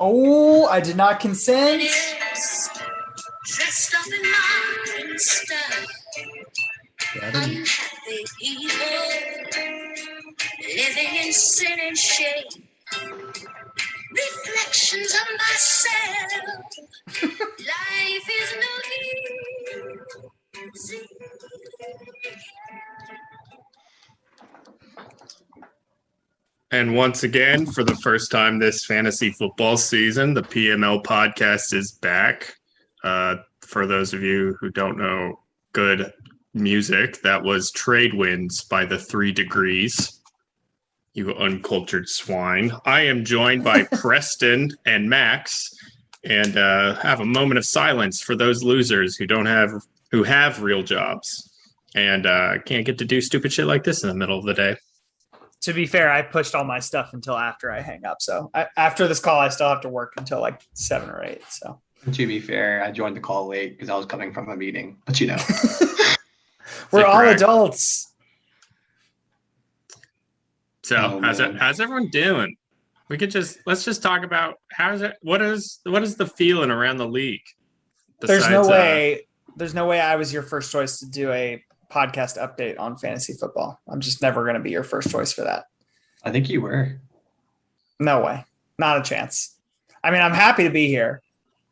Oh, I did not consent. Dressed up in modern style. Unhappy people living in sin and shame. Reflections of myself. Life is no easy. And once again, for the first time this fantasy football season, the PML podcast is back. For those of you who don't know good music, that was Trade Winds by the 3 Degrees. You uncultured swine. I am joined by Preston and Max, and have a moment of silence for those losers who have real jobs and can't get to do stupid shit like this in the middle of the day. To be fair, I pushed all my stuff until after I hang up. So after this call, I still have to work until like 7 or 8. So to be fair, I joined the call late because I was coming from a meeting. But you know, we're all adults. So how's everyone doing? Let's just talk about what is the feeling around the league? There's no way I was your first choice to do a podcast update on fantasy football. I'm just never going to be your first choice for that. I think you were. No way. Not a chance. I mean, I'm happy to be here,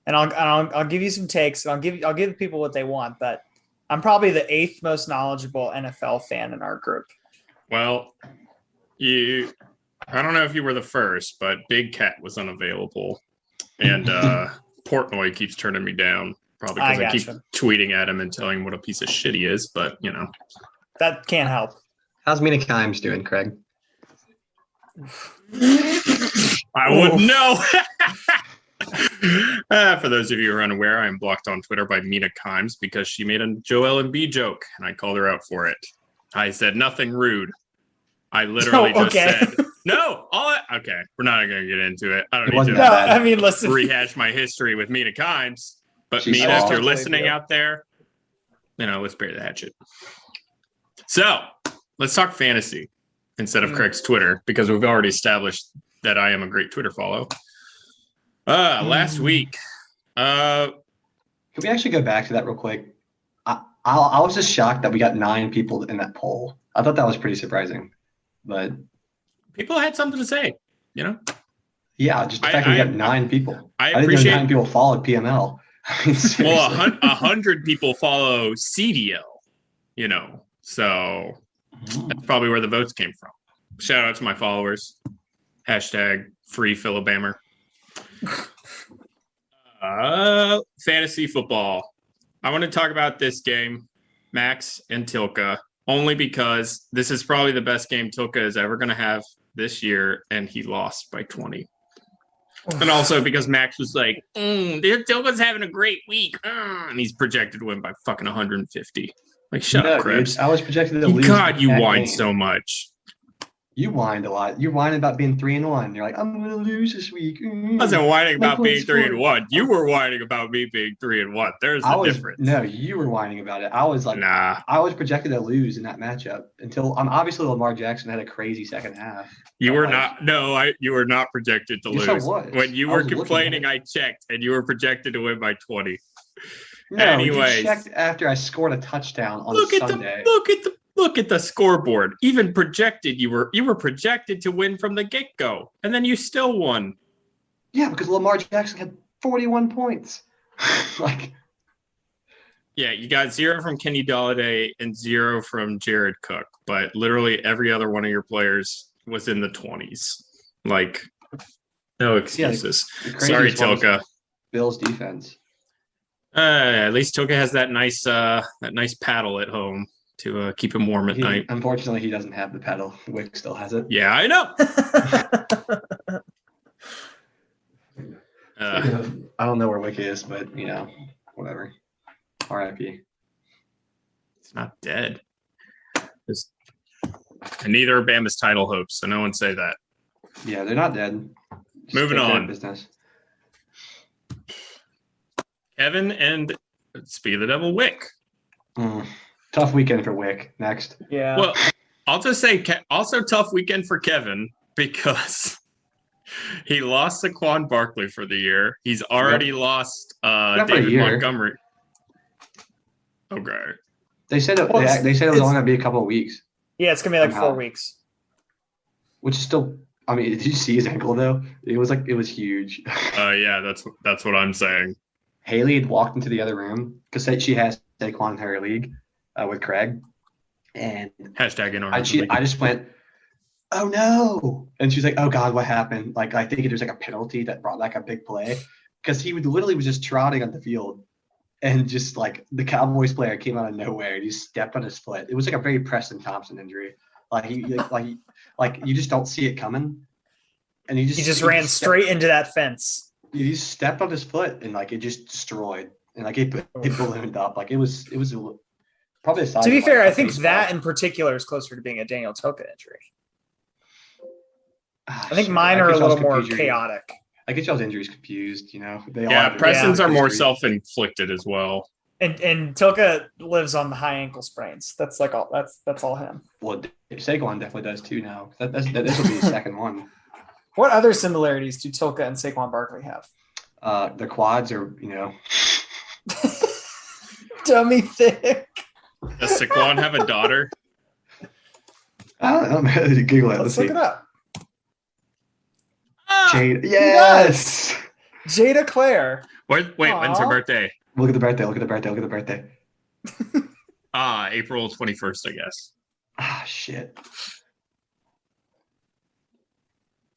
and I'll give you some takes, and I'll give people what they want, but I'm probably the 8th most knowledgeable NFL fan in our group. Well, I don't know if you were the first, but Big Cat was unavailable, and Portnoy keeps turning me down. Probably because I keep tweeting at him and telling him what a piece of shit he is, but, you know. That can't help. How's Mina Kimes doing, Craig? I wouldn't know. For those of you who are unaware, I'm blocked on Twitter by Mina Kimes because she made a Joel Embiid joke, and I called her out for it. I said nothing rude. I literally said, no. Okay, we're not going to get into it. I don't need to listen. Rehash my history with Mina Kimes. But Mina, if you're listening out there, let's bury the hatchet. So let's talk fantasy instead of Craig's Twitter, because we've already established that I am a great Twitter follow. Last week. Can we actually go back to that real quick? I was just shocked that we got 9 people in that poll. I thought that was pretty surprising. But people had something to say, Yeah, just the fact that we got 9 people. I didn't know 9 people followed PML. Well, 100 people follow CDL, so that's probably where the votes came from. Shout out to my followers. #FreePhilibammer. Fantasy football. I want to talk about this game, Max and Tilka, only because this is probably the best game Tilka is ever going to have this year, and he lost by 20. And also because Max was like, Tilka's having a great week. And he's projected to win by fucking 150. Like, shut up, Krebs. I was projected to lose. God, you whine so much. You whined a lot. You're whining about being 3-1. You're like, I'm going to lose this week. I wasn't whining about being 3-1. You were whining about me being 3-1. There's a difference. No, you were whining about it. I was like, nah. I was projected to lose in that matchup until obviously Lamar Jackson had a crazy second half. You were not. No, you were not projected to lose. Yes, I was. When you were complaining, I checked, and you were projected to win by 20. No, anyways, you checked after I scored a touchdown on Sunday. Look at the scoreboard. Even projected, you were projected to win from the get-go, and then you still won. Yeah, because Lamar Jackson had 41 points. Yeah, you got 0 from Kenny Golladay and 0 from Jared Cook, but literally every other one of your players was in the 20s. Like, no excuses. Yeah, sorry, Tilka. Bills defense. At least Tilka has that nice paddle at home to keep him warm at night. Unfortunately, he doesn't have the paddle. Wick still has it. Yeah, I know. I don't know where Wick is, but whatever. R.I.P. It's not dead. And neither are Bama's title hopes, so no one say that. Yeah, they're not dead. Just moving on. Business. Kevin and Speed of the Devil Wick. Tough weekend for Wick. Next. Yeah. Well, I'll just say also tough weekend for Kevin because He lost Saquon Barkley for the year. He's already lost Not for a David year. Montgomery. Okay. They said it was only going to be a couple of weeks, Yeah, it's gonna be like Somehow. 4 weeks. which is still. I mean, did you see his ankle though? It was huge. Yeah, that's what I'm saying. Haley had walked into the other room because she has Saquon in her league with Craig, and Hashtag in our I just went, "Oh no!" And she's like, "Oh God, what happened?" Like I think there's like a penalty that brought like a big play because he literally was just trotting on the field, and just like the Cowboys player came out of nowhere and he stepped on his foot. It was like a very Preston Thompson injury. Like you just don't see it coming, and He just ran straight into that fence. He just stepped on his foot and like it just destroyed, and like it ballooned up. Like it was probably the size. To be of, fair, like, I a think baseball. that in particular is closer to being a Daniel Toka injury. Ah, I think shit. mine I are a get y'all's little more confusion. chaotic. I get y'all's injuries confused. They all Yeah, have Preston's are more history. self-inflicted as well. And Toka lives on the high ankle sprains. That's like all. That's all him. Well, Saquon definitely does too now. This will be his second one. What other similarities do Tilka and Saquon Barkley have? The quads are, Dummy thick. Does Saquon have a daughter? I don't know, man. Google it. Let's look it up. Jade. Yes. Jada Claire. When's her Aw. birthday? Look at the birthday. April 21st, I guess. Ah, shit.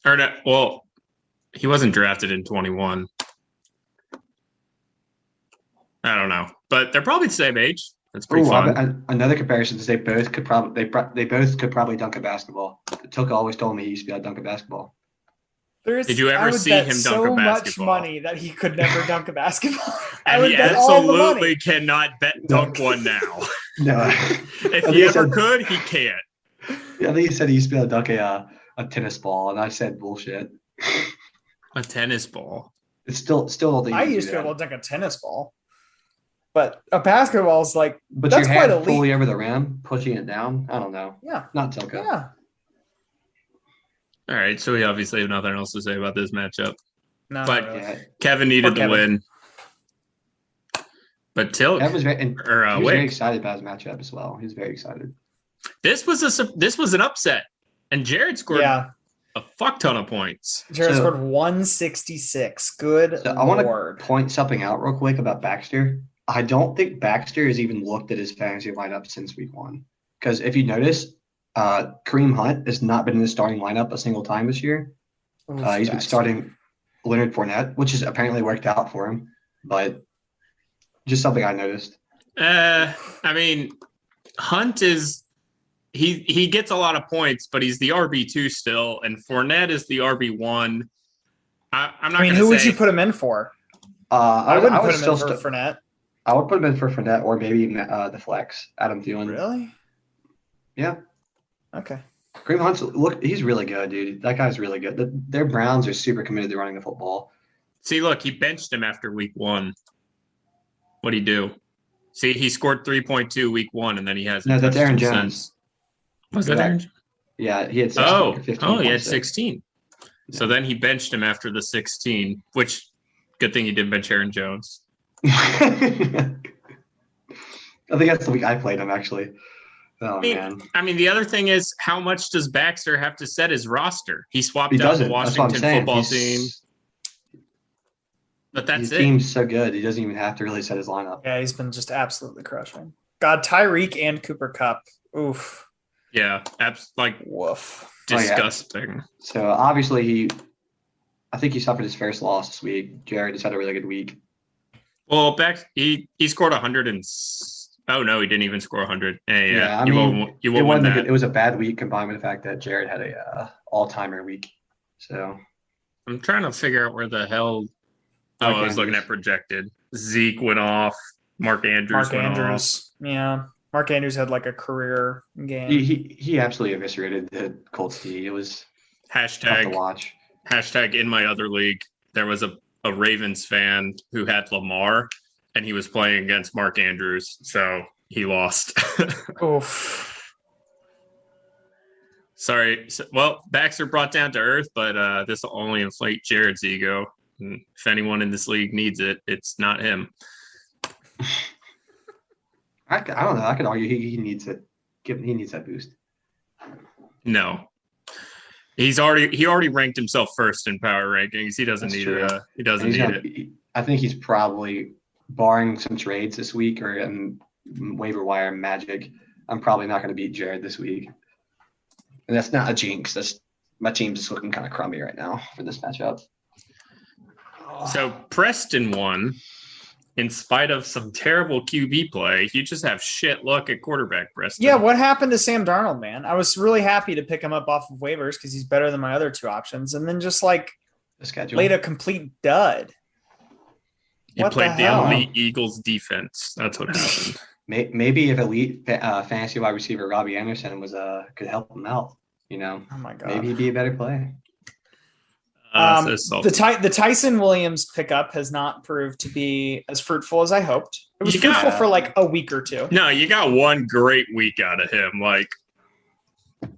Or no, well, he wasn't drafted in 21. I don't know, but they're probably the same age. That's pretty fun. Another comparison is they both could probably dunk a basketball. Toka always told me he used to be able to dunk a basketball. Did you ever see him dunk a basketball? So much money that he could never dunk a basketball. And he absolutely cannot dunk one now. No. If he ever could, he can't. Yeah, I think he said he used to be able to dunk a tennis ball, and I said bullshit. A tennis ball. It's still I used to be able to dunk a tennis ball, but a basketball is like. But that's your quite hand elite. fully over the rim, pushing it down. I don't know. Yeah. Not Tilka. Yeah. All right, so we obviously have nothing else to say about this matchup. No. But not really. Yeah. Kevin needed the Kevin. win. But Tilk Kevin was he was very Wick, excited about his matchup as well. He was very excited. this was an upset, and Jared scored Yeah. a fuck ton of points. Jared So- scored 166. Good So I want lord. to point something out real quick about Baxter. I don't think Baxter has even looked at his fantasy lineup since week 1. Because if you notice, Kareem Hunt has not been in the starting lineup a single time this year. Oof, He's been Baxter. starting Leonard Fournette, which has apparently worked out for him. But just something I noticed. I mean, Hunt is he gets a lot of points, but he's the RB2 still, and Fournette is the RB1. I'm not. I mean, gonna who would say- you put him in for? I wouldn't would put him still in for Fournette. I would put him in for Fournette or maybe even the flex, Adam Thielen. Really? Yeah. Okay. Kareem Hunt's he's really good, dude. That guy's really good. Their Browns are super committed to running the football. See, look, he benched him after week 1. What'd he do? See, he scored 3.2 week 1, and then he hasn't. No, that's touched Aaron him Jones. since. Was that Aaron? Yeah, he had 16 Oh, or 15. he had 1.6. 16. So then he benched him after the 16, which good thing he didn't bench Aaron Jones. I think that's the week I played him, actually. Oh, man. I mean, the other thing is, how much does Baxter have to set his roster? He swapped He out doesn't. the That's what I'm Washington saying. football team, but that's His it. team's so good, he doesn't even have to really set his lineup. Yeah, he's been just absolutely crushing. God, Tyreek and Cooper Cup. Oof. Yeah, Woof. Oh, yeah. disgusting. So, obviously, I think he suffered his first loss this week. Jared has had a really good week. Well, he scored 100 and oh no, he didn't even score 100. Yeah, I you mean, won't it win wasn't that. it was a bad week combined with the fact that Jared had a all-timer week. So, I'm trying to figure out where the hell. Oh, Mark I was looking Andrews. at projected. Zeke went off. Mark Andrews Mark went off. Andrews. Yeah. Mark Andrews had like a career game. he absolutely eviscerated the Colts D. It was tough to Hashtag watch. in my other league. There was a Ravens fan who had Lamar, and he was playing against Mark Andrews, so he lost. Oof. Sorry. Well, Baxter brought down to earth, but this will only inflate Jared's ego. And if anyone in this league needs it, it's not him. I don't know. I could argue he needs it. He needs that boost. No. He already ranked himself first in power rankings. He doesn't need it. He doesn't need it. I think he's probably, barring some trades this week or in waiver wire magic, I'm probably not going to beat Jared this week. And that's not a jinx. That's my team's just looking kind of crummy right now for this matchup. So Preston won in spite of some terrible QB play. You just have shit luck at quarterback, Preston. Yeah, what happened to Sam Darnold, man? I was really happy to pick him up off of waivers because he's better than my other two options, and then just like laid a complete dud. You played the elite Eagles defense. That's what happened. Maybe if elite fantasy wide receiver Robbie Anderson could help him out, Oh my god, maybe he'd be a better play. The Tyson Williams pickup has not proved to be as fruitful as I hoped. It was fruitful for like a week or two. No, you got one great week out of him.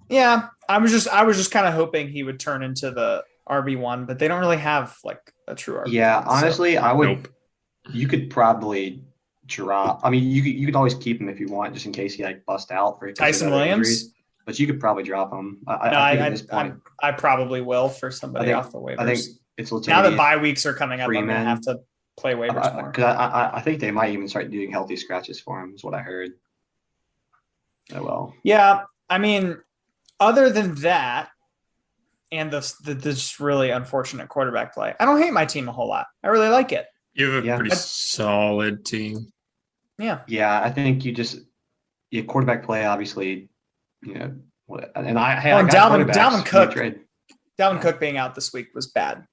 Yeah, I was just kind of hoping he would turn into the RB1, but they don't really have like a true RB1. Yeah, honestly, I would. Nope. You could probably drop. I mean, you could always keep him if you want, just in case he like bust out for Tyson Williams. Injuries, but you could probably drop him. I think at this point, I probably will for somebody off the waivers. I think it's now that bye weeks are coming up, I'm gonna have to play waivers more. Because I think they might even start doing healthy scratches for him. Is what I heard. Oh well. Yeah, I mean, other than that, and the just really unfortunate quarterback play, I don't hate my team a whole lot. I really like it. You have a pretty solid team. Yeah. Yeah, I think quarterback play, obviously, and Dalvin Cook. Dalvin Cook being out this week was bad.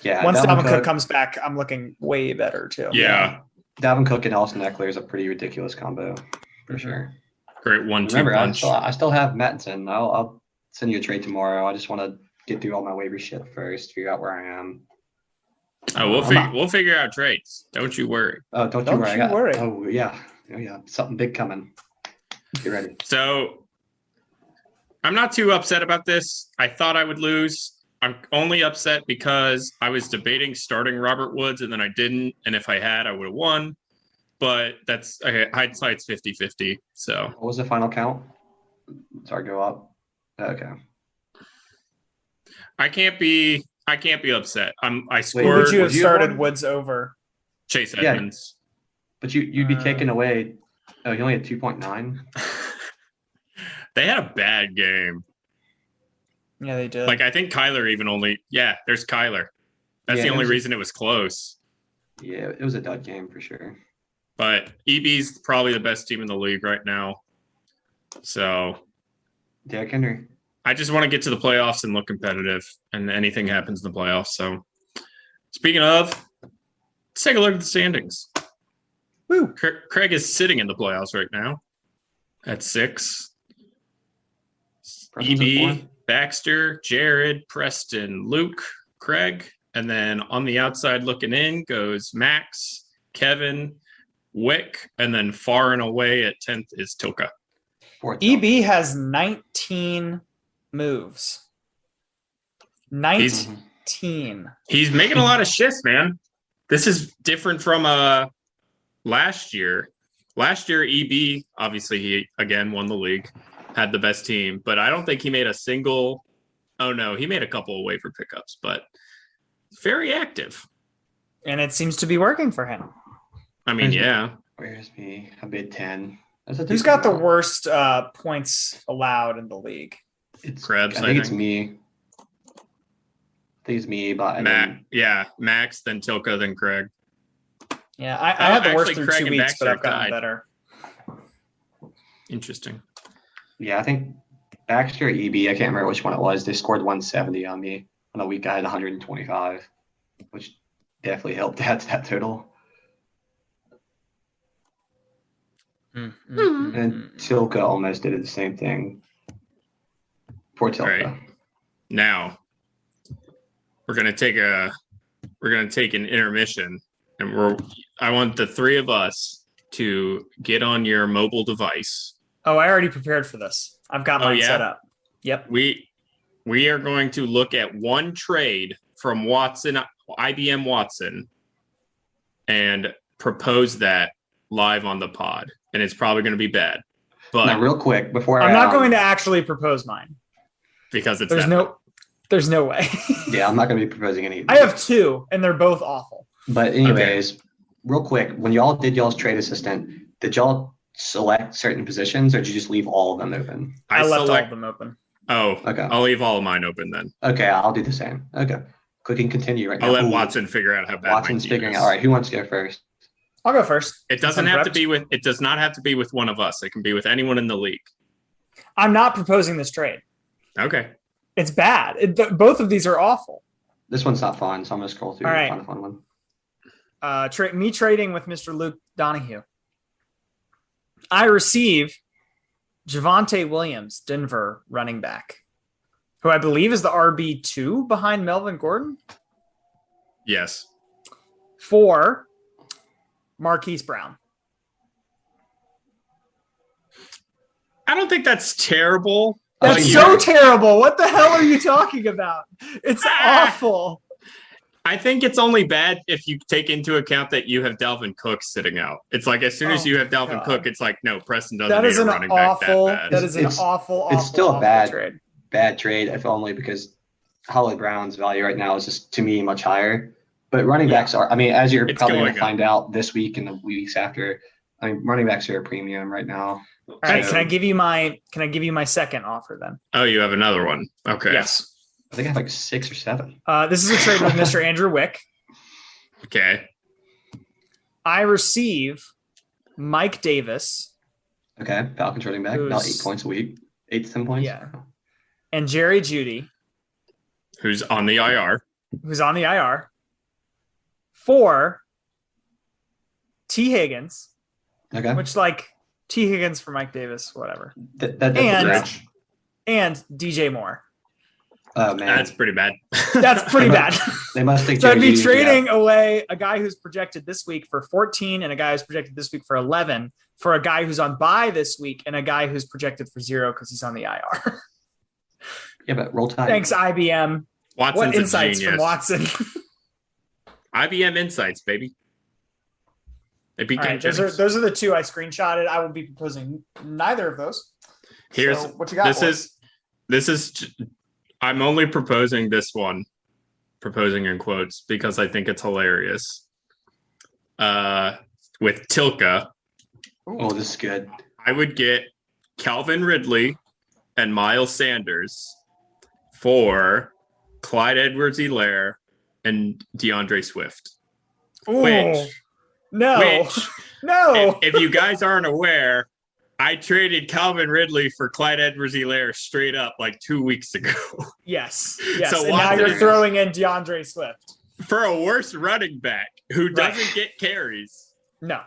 Yeah. Once Dalvin Cook comes back, I'm looking way better too. Yeah. Dalvin Cook and Austin Eckler is a pretty ridiculous combo for sure. Great 1-2 Remember, punch. I still have Mattinson. I'll send you a trade tomorrow. I just want to get through all my waiver shit first, figure out where I am. Oh, we'll figure out trades. Don't you worry. Oh, don't you worry. Oh yeah, something big coming. Get ready. So I'm not too upset about this. I thought I would lose. I'm only upset because I was debating starting Robert Woods and then I didn't. And if I had, I would have won. But that's hindsight's 50-50. So what was the final count? Sorry, go up. Okay. I can't be upset. I scored. Would you have started Woods over Chase Edmonds? But you'd be taking away. Oh, he only had 2.9. They had a bad game. Yeah, they did. I think Kyler there's Kyler. That's the only reason it was close. Yeah, it was a dud game for sure. But EB's probably the best team in the league right now. So Derrick Henry. I just want to get to the playoffs and look competitive, and anything happens in the playoffs. So speaking of, let's take a look at the standings. Woo. Craig is sitting in the playoffs right now at 6. EB, Baxter, Jared, Preston, Luke, Craig. And then on the outside looking in goes Max, Kevin, Wick, and then far and away at 10th is Tilka. EB has 19 moves. 19. He's making a lot of shifts, man. This is different from last year. Last year, EB, obviously, he again won the league, had the best team, but I don't think he made a single. Oh, no, he made a couple of waiver pickups, but very active. And it seems to be working for him. I mean, yeah. Where's me? I bid 10. Who's got the worst points allowed in the league? It's Krebs, I think it's me. I think it's me, but Max, then Tilka, then Craig. Yeah, I had the worst through Craig 2 weeks, but I've gotten better. Interesting. Yeah, I think Baxter or EB, I can't remember which one it was. They scored 170 on me. On a week I had 125, which definitely helped add to that total. And Tilka almost did the same thing. Poor Tilka. Right. Now we're gonna take an intermission, and I want the three of us to get on your mobile device. Oh, I already prepared for this. I've got mine set up. Yep. We are going to look at one trade from IBM Watson, and propose that live on the pod. And it's probably going to be bad. But now, real quick, before I'm not going to actually propose mine. Because it's there's no way. Yeah, I'm not going to be proposing any. I have 2, and they're both awful. But anyways, real quick, when y'all did y'all's trade assistant, did y'all select certain positions, or did you just leave all of them open? I left all of them open. Oh, okay. I'll leave all of mine open then. Okay, I'll do the same. Okay. Click and continue right now. I'll let Watson figure out how bad Watson's figuring out. All right, who wants to go first? I'll go first. It does not have to be with one of us. It can be with anyone in the league. I'm not proposing this trade. Okay. It's bad. Both of these are awful. This one's not fun, so I'm going to scroll through All and right. find a fun one. Me trading with Mr. Luke Donahue. I receive Javonte Williams, Denver running back, who I believe is the RB2 behind Melvin Gordon, Yes. for Marquise Brown. I don't think that's terrible. That's so terrible. What the hell are you talking about? It's awful. I think it's only bad if you take into account that you have Dalvin Cook sitting out. It's like as soon as you have Dalvin Cook, it's like, no, Preston doesn't need a running back that bad. That is an awful It's still a bad trade. Bad trade, if only because Holly Brown's value right now is just, to me, much higher. But running backs are, I mean, as you're probably going to find out this week and the weeks after, I mean, running backs are a premium right now. All right, can I give you my second offer then? Oh, you have another one. Okay. Yes. I think I have like 6 or 7. This is a trade with Mr. Andrew Wick. Okay. I receive Mike Davis. Okay, Falcons running back, about 8 points a week, 8 to 10 points. Yeah. And Jerry Jeudy, who's on the IR, for T. Higgins. Okay. Which, like, T. Higgins for Mike Davis, whatever. And DJ Moore. Oh, man. That's pretty bad. That's pretty bad. They must think so I'd be trading away a guy who's projected this week for 14 and a guy who's projected this week for 11 for a guy who's on bye this week and a guy who's projected for 0 because he's on the IR. Yeah, but roll tide. Thanks, IBM. Watson's what insights from Watson? IBM insights, baby. Right, those are the 2 I screenshotted. I will be proposing neither of those. Here's so what you got. This is. I'm only proposing this one, proposing in quotes, because I think it's hilarious. With Tilka. Oh, this is good. I would get Calvin Ridley and Miles Sanders for Clyde Edwards-Helaire and DeAndre Swift. No. If you guys aren't aware, I traded Calvin Ridley for Clyde Edwards-Helaire straight up like 2 weeks ago. Yes. So and now you're throwing in DeAndre Swift. For a worse running back who doesn't get carries. No,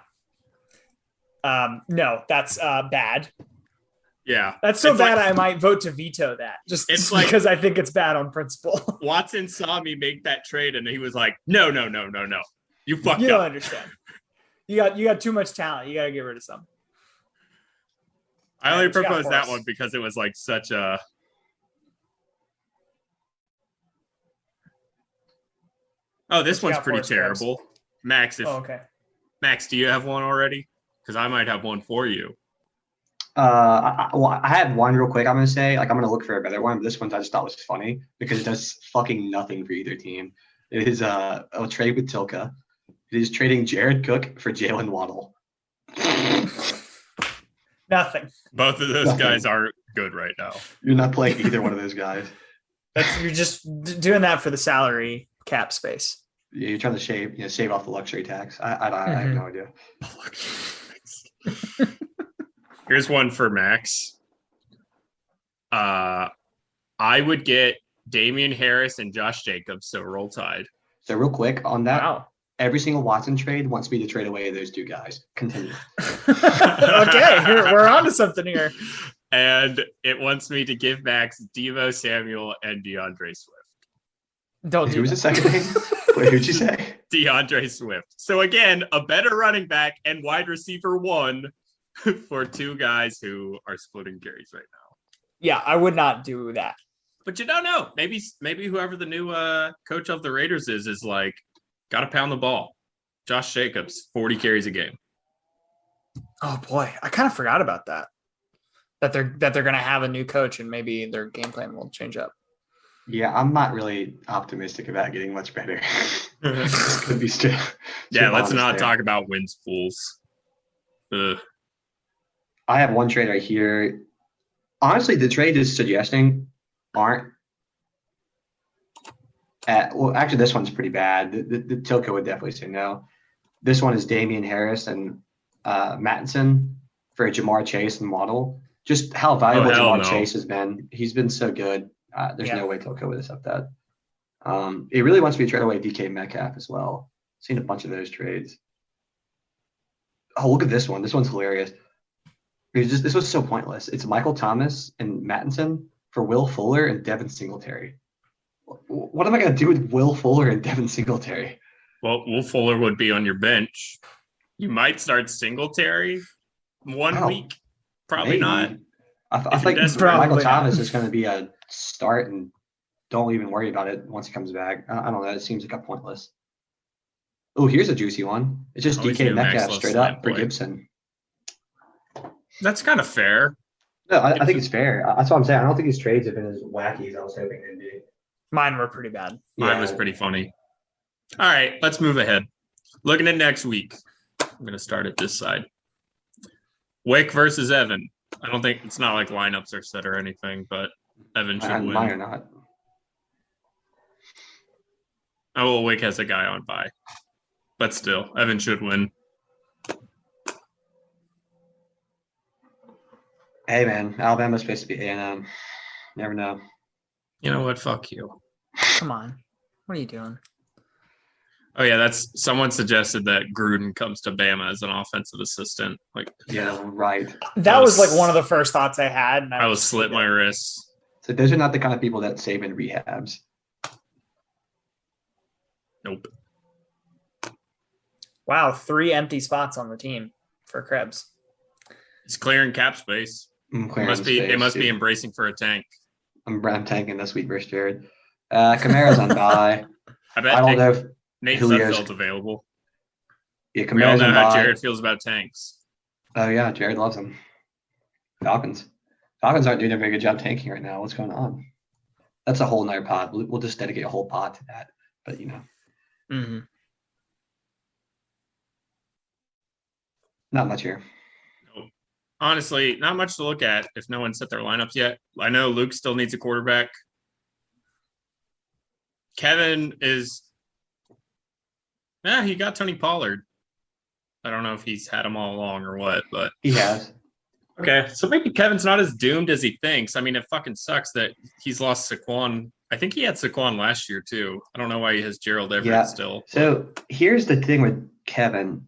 that's bad. Yeah. That's so bad I might vote to veto that just because I think it's bad on principle. Watson saw me make that trade and he was like, no. You fucked up. You don't understand. You got too much talent. You got to get rid of some. I only proposed that one because it was like such a. Oh, this one's pretty terrible. Max, Max, do you have one already? Because I might have one for you. I have one real quick. I'm going to say, I'm going to look for a better one. But this one I just thought was funny because it does fucking nothing for either team. It is a trade with Tilka. It is trading Jared Cook for Jalen Waddle. Nothing. Both of those guys aren't good right now. You're not playing either one of those guys. You're just doing that for the salary cap space. Yeah, you're trying to save off the luxury tax. I have no idea. Here's one for Max. I would get Damian Harris and Josh Jacobs, so roll tide. So real quick on that, every single Watson trade wants me to trade away those 2 guys. Continue. Okay, we're on to something here. And it wants me to give Max Devo Samuel and DeAndre Swift. Who was the second name? Wait, who'd you say? DeAndre Swift. So again, a better running back and wide receiver 1 for 2 guys who are splitting carries right now. Yeah, I would not do that. But you don't know. Maybe whoever the new coach of the Raiders is like, got to pound the ball. Josh Jacobs, 40 carries a game. Oh boy, I kind of forgot about that. That they're going to have a new coach and maybe their game plan will change up. Yeah, I'm not really optimistic about getting much better. This could be still. Yeah, let's not talk about wins fools. Ugh. I have one trade right here. Honestly, the trade is suggesting aren't. Well, actually, this one's pretty bad. The Tilka would definitely say no. This one is Damian Harris and Mattinson for Jamar Chase and Waddle. Just how valuable Jamar Chase has been. He's been so good. There's no way Tilka would accept that. It really wants me to trade away DK Metcalf as well. Seen a bunch of those trades. Oh, look at this one. This one's hilarious. This was so pointless. It's Michael Thomas and Mattinson for Will Fuller and Devin Singletary. What am I going to do with Will Fuller and Devin Singletary? Well, Will Fuller would be on your bench. You might start Singletary one week. Probably not. I think Michael Thomas is going to be a start and don't even worry about it once he comes back. I don't know. It seems like a pointless. Oh, here's a juicy one. It's just DK Metcalf straight up for Gibson. That's kind of fair. No, I think it's fair. That's what I'm saying. I don't think these trades have been as wacky as I was hoping they'd be. Mine were pretty bad. Mine was pretty funny. All right, let's move ahead. Looking at next week. I'm going to start at this side. Wick versus Evan. I don't think it's not like lineups are set or anything, but Evan should win. Mine are not. Oh, well, Wick has a guy on bye. But still, Evan should win. Hey, man. Alabama's supposed to be A&M. Never know. You know what? Fuck you. Come on. What are you doing? Oh, yeah, someone suggested that Gruden comes to Bama as an offensive assistant. Yeah, right. That was like one of the first thoughts I had. And I was slit my wrists. So those are not the kind of people that save in rehabs. Nope. Wow, 3 empty spots on the team for Krebs. It's clearing cap space. It must be embracing for a tank. I'm tanking this week versus Jared. Kamara's on bye. I don't know if Nate Sudfeld's available. Yeah, we all know how Jared feels about tanks. Oh yeah, Jared loves them. Falcons aren't doing a very good job tanking right now. What's going on? That's a whole nother pod. We'll just dedicate a whole pod to that. But Mm-hmm. Not much here. No. Honestly, not much to look at if no one set their lineups yet. I know Luke still needs a quarterback. Kevin is he got Tony Pollard. I don't know if he's had him all along or what, but he has. Okay, so maybe Kevin's not as doomed as he thinks. I mean, it fucking sucks that he's lost Saquon. I think he had Saquon last year too. I don't know why he has Gerald Everett still. So here's the thing with Kevin.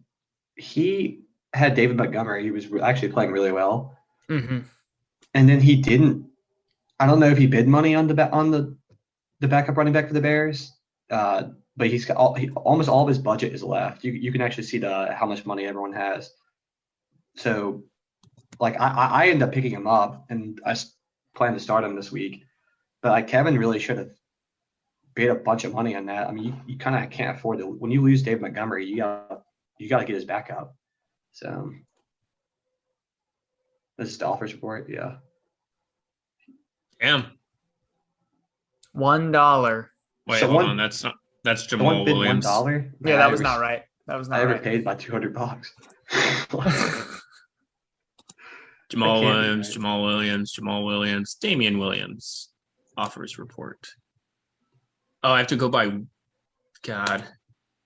He had David Montgomery. He was actually playing really well. Mm-hmm. And then he didn't. I don't know if he bid money on the backup running back for the Bears. But he's got almost all of his budget is left. You can actually see how much money everyone has. So, I ended up picking him up, and I plan to start him this week. But Kevin really should have paid a bunch of money on that. I mean, you kind of can't afford to. When you lose Dave Montgomery, you got to get his backup. So, this is the offers report. Yeah. Damn. $1. Wait, hold on. That's Jamal Williams. $1. Yeah, that was not right. That was not right. I paid by $200. Jamal Williams, Damian Williams. Offers report. Oh, I have to go by. God,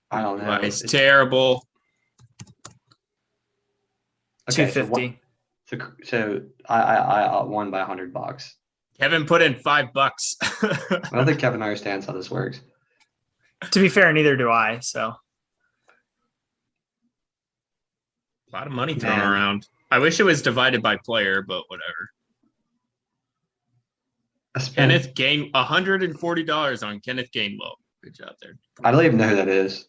I don't know. It's terrible. Okay, $250. So I won by $100. Kevin put in $5. I don't think Kevin understands how this works. To be fair, neither do I. So a lot of money thrown around. I wish it was divided by player, but whatever. Kenneth $140 on Kenneth Gainwell. Good job there. I don't even know who that is.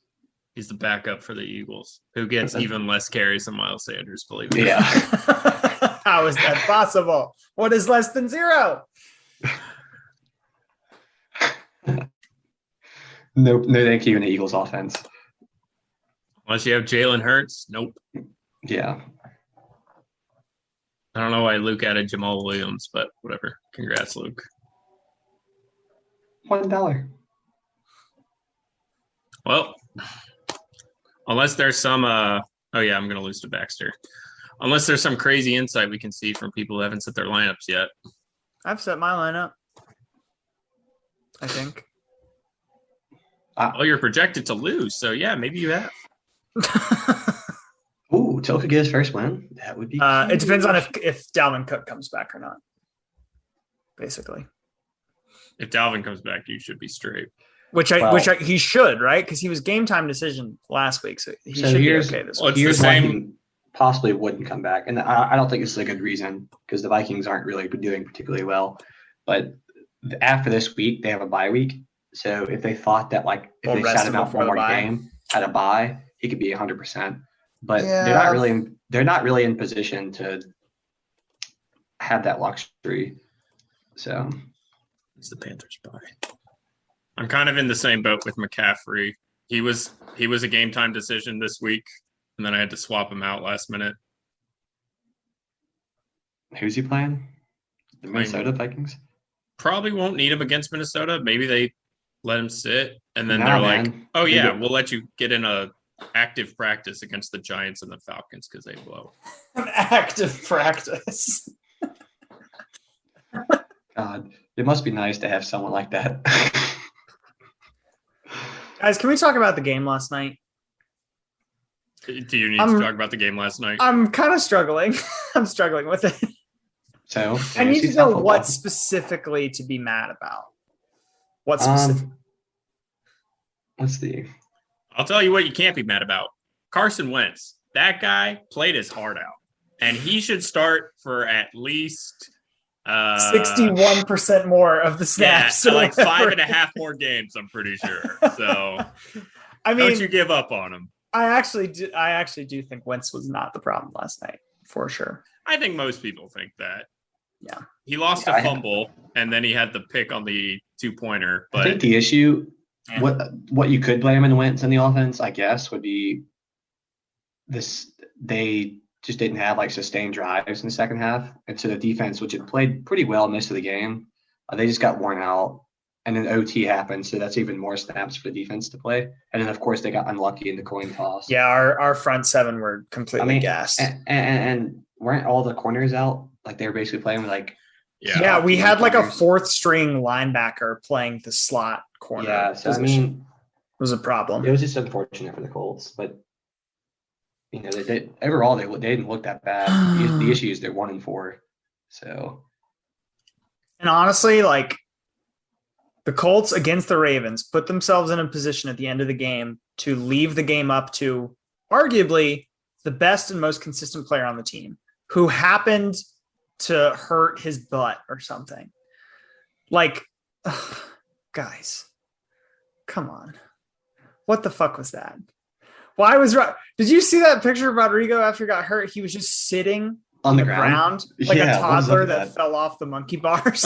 He's the backup for the Eagles, who gets even less carries than Miles Sanders, believe it. Yeah. How is that possible? What is less than 0? No, thank you in the Eagles offense. Unless you have Jalen Hurts, nope. Yeah. I don't know why Luke added Jamal Williams, but whatever. Congrats, Luke. $1. Well, unless there's some I'm going to lose to Baxter. Unless there's some crazy insight we can see from people who haven't set their lineups yet. I've set my lineup, I think. Oh, you're projected to lose, so yeah, maybe you have. Ooh, Till could get his first win. That would be it depends on if Dalvin Cook comes back or not, basically. If Dalvin comes back, you should be straight. He should, right? Because he was game time decision last week, so he should be okay this week. It's the why same. he possibly wouldn't come back, and I don't think this is a good reason because the Vikings aren't really doing particularly well. But after this week, they have a bye week, so if they thought that if they sat him out for one more game at a bye, he could be 100%. But they're not really in position to have that luxury. So it's the Panthers' bye. I'm kind of in the same boat with McCaffrey. He was a game time decision this week, and then I had to swap him out last minute. Who's he playing? The Minnesota Vikings? Probably won't need him against Minnesota. Maybe they let him sit, and then they're like, "Oh yeah, we'll let you get in a active practice against the Giants and the Falcons because they blow." An active practice. God, it must be nice to have someone like that. Guys, can we talk about the game last night? Do you need to talk about the game last night? I'm kind of struggling. I'm struggling with it. So I need to know what specifically to be mad about. What specific? Let's see. I'll tell you what you can't be mad about. Carson Wentz. That guy played his heart out. And he should start for at least 61% more of the snaps. Yeah, like 5.5 more games, I'm pretty sure. So I mean, don't you give up on him. I actually do think Wentz was not the problem last night, for sure. I think most people think that. Yeah. He lost a fumble, and then he had the pick on the 2-pointer. But I think the issue, what you could blame in Wentz in the offense, I guess, would be this. They just didn't have sustained drives in the second half. And so the defense, which had played pretty well most of the game, they just got worn out. And then OT happened. So that's even more snaps for the defense to play. And then, of course, they got unlucky in the coin toss. Yeah, our front seven were completely gassed. And weren't all the corners out? They were basically playing with Yeah, we had a fourth string linebacker playing the slot corner. Yeah, so it was a problem. It was just unfortunate for the Colts, but overall they didn't look that bad. The issue is they're 1-4. So, and honestly, the Colts against the Ravens put themselves in a position at the end of the game to leave the game up to arguably the best and most consistent player on the team, who happened to hurt his butt or something. Guys, come on. What the fuck was that? Why was did you see that picture of Rodrigo after he got hurt? He was just sitting on the ground like a toddler that fell off the monkey bars.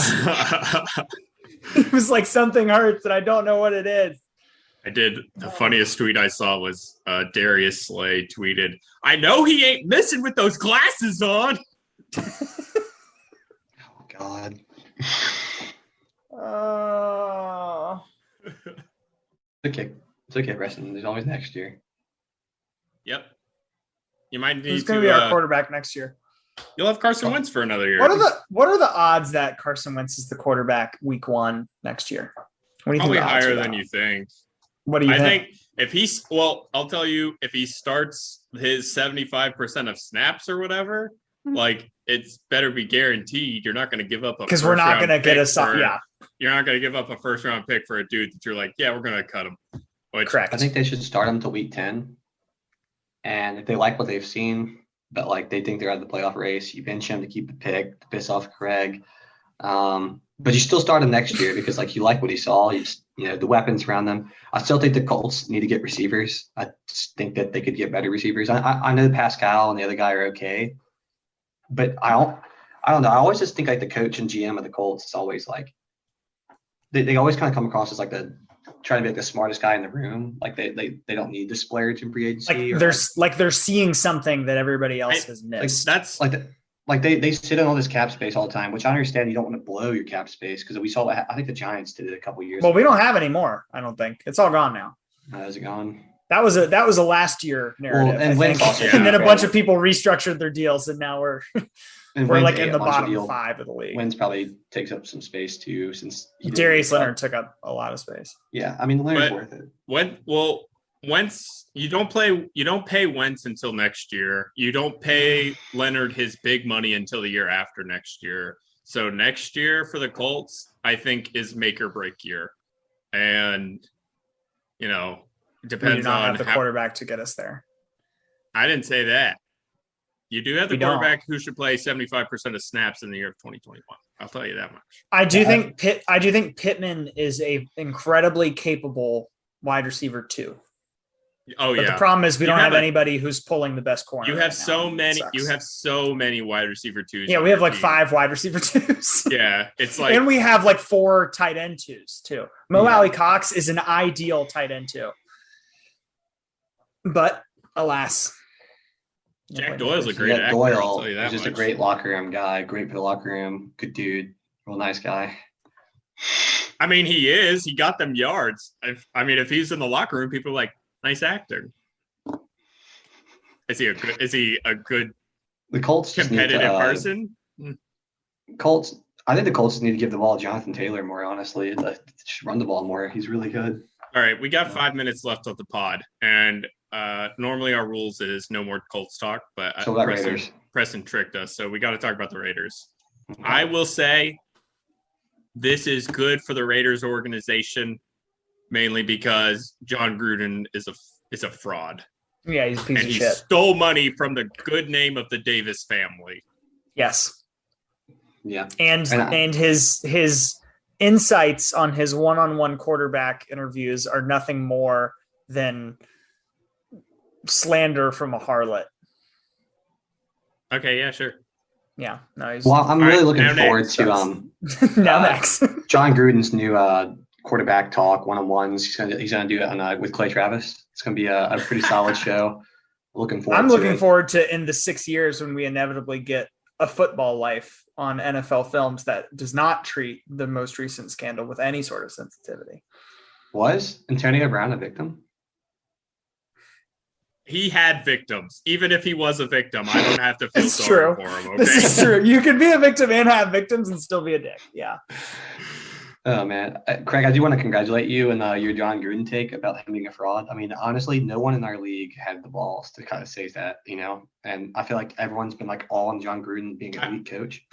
It was something hurts and I don't know what it is. I did. The funniest tweet I saw was Darius Slay tweeted, "I know he ain't missing with those glasses on." Oh, God. It's okay, Preston. There's always next year. Yep. You might need Who's going to be our quarterback next year? You'll have Carson Wentz for another year. What are the odds that Carson Wentz is the quarterback week 1 next year? What do you Probably think? Higher than you think. What do you think? I think if I'll tell you, if he starts his 75% of snaps or whatever, it's better be guaranteed. You're not going to give up because we're not going to get You're not going to give up a first round pick for a dude that you're yeah, we're going to cut him. Correct. I think they should start him till week 10. And if they like what they've seen, but they think they're out of the playoff race, you bench him to keep the pick, to piss off Craig. But you still start him next year because you like what he saw. You just, the weapons around them. I still think the Colts need to get receivers. I just think that they could get better receivers. I know Pascal and the other guy are okay. But I don't know. I always just think like the coach and GM of the Colts is always like they always kind of come across as like trying to be like the smartest guy in the room. Like they don't need this player to free agency. They're seeing something that everybody else has missed. They sit on all this cap space all the time, which I understand you don't want to blow your cap space because we saw that. I think the Giants did it a couple years ago. We don't have any more. I don't think it's all gone now. Is it gone? That was a last year narrative. And Wentz also, and then a bunch of people restructured their deals, and now we're like in the bottom 5 of the league. Wentz probably takes up some space too, since Darius Leonard took up a lot of space. Yeah, I mean Leonard's worth it. Wentz, you don't pay Wentz until next year. You don't pay Leonard his big money until the year after next year. So next year for the Colts, I think is make or break year, and depends on have the quarterback to get us there. I didn't say that. You do have the quarterback who should play 75% of snaps in the year of 2021. I'll tell you that much. I do think Pittman is a incredibly capable wide receiver too. But the problem is we don't have anybody who's pulling the best corner. You have so many wide receiver twos. Yeah, we have like 5 wide receiver twos. Yeah, it's like, and we have like 4 tight end twos too. Mo Alley Cox is an ideal tight end too. But alas, Jack Doyle's a great actor. I'll tell you that. Just a great locker room guy. Great for the locker room. Good dude. Real nice guy. I mean, he is. He got them yards. If he's in the locker room, people are like, nice actor. Is he a good the Colts competitive person? Colts. I think the Colts need to give the ball to Jonathan Taylor more. Honestly, just run the ball more. He's really good. All right, we got 5 minutes left of the pod, and normally our rules is no more Colts talk, but Preston tricked us, so we got to talk about the Raiders. Okay. I will say this is good for the Raiders organization, mainly because John Gruden is a fraud. Yeah, he's a piece of shit. And he stole money from the good name of the Davis family. Yes. Yeah. And his insights on his one-on-one quarterback interviews are nothing more than slander from a harlot. Okay, yeah, sure. Yeah, no. I'm really looking forward to now next John Gruden's new quarterback talk one-on-ones. He's gonna do it with Clay Travis. It's gonna be a pretty solid show. I'm looking forward to in the 6 years when we inevitably get a football life on NFL films that does not treat the most recent scandal with any sort of sensitivity. Was Antonio Brown a victim? He had victims. Even if he was a victim, I don't have to feel sorry for him. Okay? This is true. You can be a victim and have victims and still be a dick. Yeah. Oh, man. Craig, I do want to congratulate you and your John Gruden take about him being a fraud. I mean, honestly, no one in our league had the balls to kind of say that, and I feel like everyone's been like all on John Gruden being an elite coach.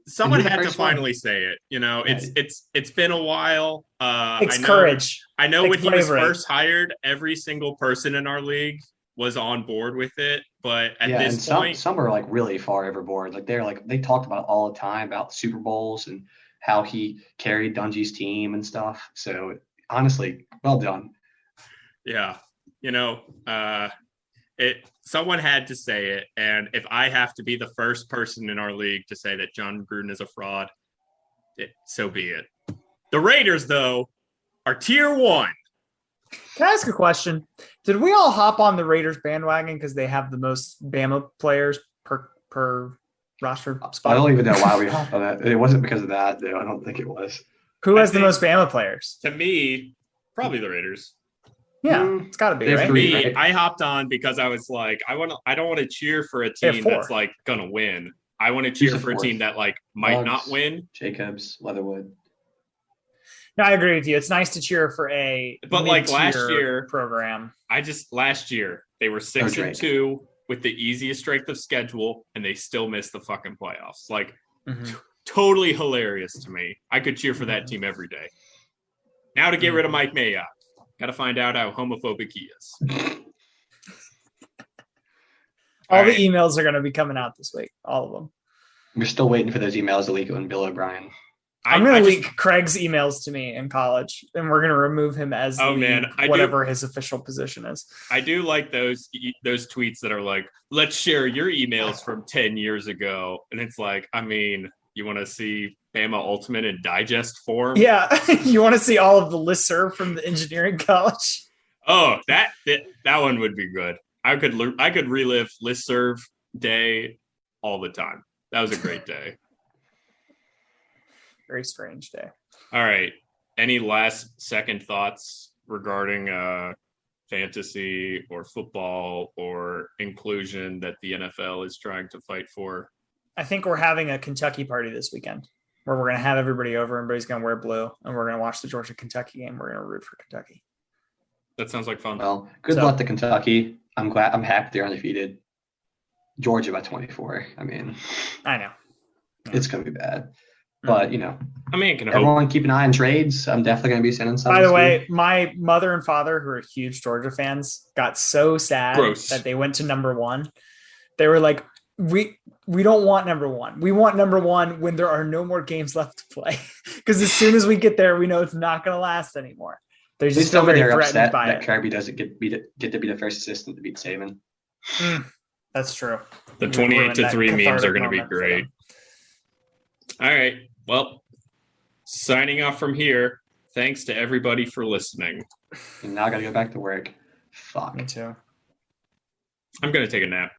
Someone had to finally say it. It's been a while. It's courage. I know when he was first hired, every single person in our league was on board with it, but at this point, some are like really far overboard. Like they talked about it all the time about Super Bowls and how he carried Dungy's team and stuff. So honestly, well done. Yeah. Someone had to say it. And if I have to be the first person in our league to say that John Gruden is a fraud, so be it. The Raiders, though, are tier 1. Can I ask a question? Did we all hop on the Raiders bandwagon because they have the most Bama players per roster spot? I don't even know why we hopped on that. It wasn't because of that, though. I don't think it was. Who has the most Bama players? To me, probably the Raiders. Yeah, it's got to be, right? To me, I hopped on because I was like, I don't want to cheer for a team that's like going to win. I want to cheer for a team that like might not win. Jacobs, Leatherwood. No, I agree with you. It's nice to cheer for but like last year program. Last year they were 6-2 with the easiest strength of schedule, and they still missed the fucking playoffs. Like, totally hilarious to me. I could cheer for that team every day. Now to get rid of Mike Mayock, got to find out how homophobic he is. All the emails are going to be coming out this week. All of them. We're still waiting for those emails to leak on Bill O'Brien. I'm going to leak Craig's emails to me in college, and we're going to remove him as whatever his official position is. I do like those tweets that are like, let's share your emails from 10 years ago. And it's like, I mean, you want to see Bama Ultimate in digest form? Yeah. You want to see all of the listserv from the engineering college? Oh, that one would be good. I could relive listserv day all the time. That was a great day. Very strange day. All right. Any last second thoughts regarding fantasy or football or inclusion that the NFL is trying to fight for? I think we're having a Kentucky party this weekend where we're going to have everybody over. Everybody's going to wear blue, and we're going to watch the Georgia-Kentucky game. We're going to root for Kentucky. That sounds like fun. Well, good luck to Kentucky. I'm happy they're undefeated. Georgia by 24. I mean, I know. It's going to be bad. But, everyone keep an eye on trades. I'm definitely going to be sending some. By the way, my mother and father, who are huge Georgia fans, got so sad that they went to number one. They were like, we don't want number one. We want number one when there are no more games left to play. Because as soon as we get there, we know it's not going to last anymore. They're just still very threatened by that it. Kirby doesn't get to be the first assistant to beat Saban. That's true. The 28-3 memes are going to be great. All right. Well, signing off from here. Thanks to everybody for listening. And now I got to go back to work. Fuck. Me too. I'm going to take a nap.